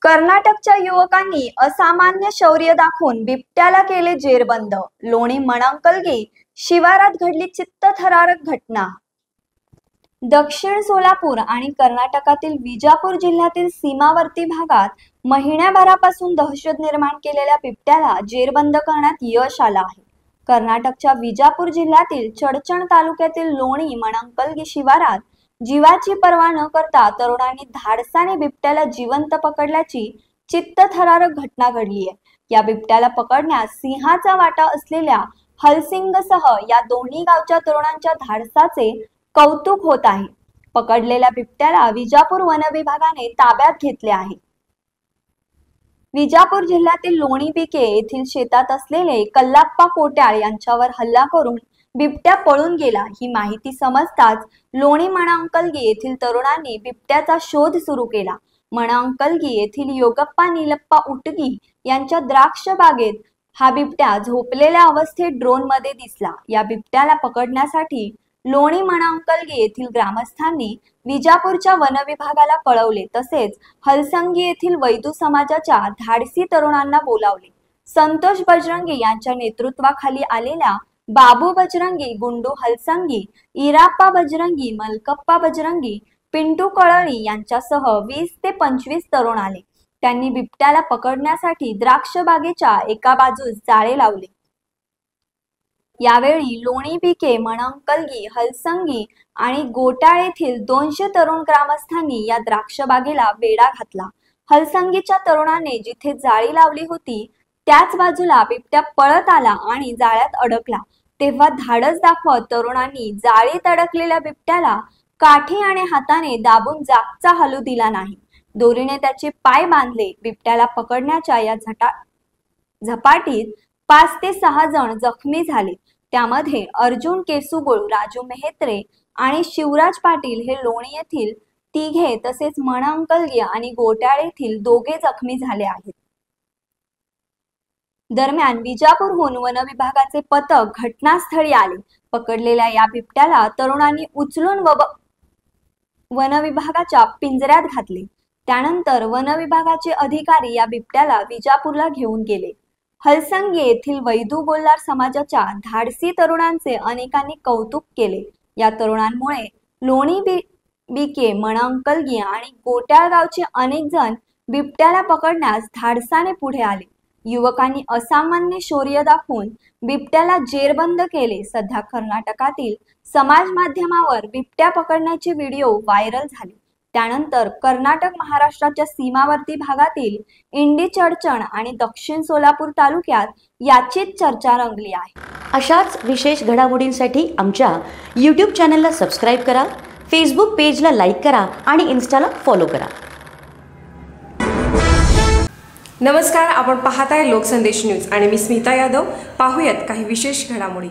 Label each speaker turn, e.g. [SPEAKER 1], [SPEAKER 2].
[SPEAKER 1] कर्नाटकच्या युवकांनी असामान्य शौर्य दाखवून बिबट्याला केले जेरबंद। लोणी मणंकलगी शिवारात घडली चित्तथरारक घटना। दक्षिण सोलापूर आणि कर्नाटकातील विजापूर जिल्ह्यातील सीमावर्ती भागात महिन्याभरापासून दहशत निर्माण केलेल्या बिबट्याला जेरबंद करण्यात यश आलं आहे। कर्नाटकच्या विजापूर जिल्ह्यातील चडचण तालुक्यातील लोणी मणंकलगी शिवारात जीवाची पर्वा न करता तरुणांनी धाडसाने बिबट्याला जिवंत पकडल्याची चित्तथरारक घटना घडली आहे। या बिबट्याला पकडण्यास सिंहाचा वाटा असलेल्या हलसिंगसह या दोन्ही गावच्या तरुणांच्या धाडसाचे कौतुक होत आहे। पकडलेल्या बिबट्याला विजापूर वन विभागाने ताब्यात घेतले आहे। विजापूर जिल्ह्यातील लोणी बिके येथील शेतात असलेले कल्लाप्पा कोट्याळ यांच्यावर हल्ला करून बिबट्या पळून गेला। ही माहिती समजताच लोणी मणंकलगी येथील तरुणांनी बिबट्याचा शोध सुरू केला। मणंकलगी येथील योगप्पा नीलप्पा उटगी यांच्या द्राक्ष बागेत हा बिबट्या झोपलेल्या अवस्थेत ड्रोन मध्ये दिसला। या बिबट्याला पकडण्यासाठी लोणी मणंकलगी येथील ग्रामस्थांनी विजापूरच्या वन विभागाला कळवले, तसेच हलसंगी येथील वैदू समाजाच्या धाडसी तरुणांना बोलावले। संतोष बजरंगी यांच्या नेतृत्वाखाली आलेल्या बाबू बजरंगी, गुंडू हलसंगी, इराप्पा बजरंगी, मलकप्पा बजरंगी, पिंटू कळळी यांच्यासह 20 ते 25 तरुण आले। त्यांनी बिबट्याला पकडण्यासाठी द्राक्ष बागेच्या एका बाजूस जाळे लावले। यावेळी लोणी बिके, मणंकलगी, हलसंगी आणि गोटाळ येथील 200 तरुण ग्रामस्थांनी या द्राक्ष बागेला वेढा घातला। हलसंगीच्या तरुणांनी जिथे जाळी लावली होती त्याच बाजूला बिबट्या पळत आला आणि जाळ्यात अडकला। तेव्हा धाडस दाखवत तरुणांनी जाळीत अडकलेल्या बिबट्याला काठी आणि हाताने दाबून जागचा हलू दिला नाही। दोरीने त्याचे पाय बांधले। बिबट्याला पकडण्याच्या या झपाटीत 5 ते 6 जण जखमी झाले। त्यामध्ये अर्जुन केसुगुळ, राजू मेहत्रे आणि शिवराज पाटील हे लोणी येथील तिघे, तसेच मणंकलगी आणि गोट्याळ येथील 2 जखमी झाले आहेत। दरम्यान विजापूरहून वन विभागाचे पथक घटनास्थळी आले। पकडलेल्या या बिबट्याला तरुणांनी उचलून वन विभागाच्या पिंजऱ्यात घातले। त्यानंतर वन विभागाचे अधिकारी या बिबट्याला विजापूरला घेऊन गेले। हलसंगी येथील वैदू गोल्लार समाजाच्या धाडसी तरुणांचे अनेकांनी कौतुक केले। या तरुणांमुळे लोणी बिके, मणंकलगी आणि गोट्याळ गावचे अनेक जण बिबट्याला पकडण्यास धाडसाने पुढे आले। युवकांनी असामान्य शौर्य दाखवून बिबट्याला जेरबंद केले। सध्या कर्नाटकातील समाज माध्यमावर बिबट्या पकडण्याचे व्हिडिओ व्हायरल झाले। त्यानंतर कर्नाटक महाराष्ट्राच्या सीमावर्ती भागातील इंडी, चडचण आणि दक्षिण सोलापूर तालुक्यात याचीच चर्चा रंगली आहे।
[SPEAKER 2] अशाच विशेष घडामोडींसाठी आमच्या YouTube चॅनलला सबस्क्राईब करा, फेसबुक पेजला लाईक करा आणि इन्स्टाला फॉलो करा।
[SPEAKER 3] नमस्कार, आपण पाहताय लोकसंदेश न्यूज आणि मी स्मिता यादव। पाहूयात काही विशेष घडामोडी।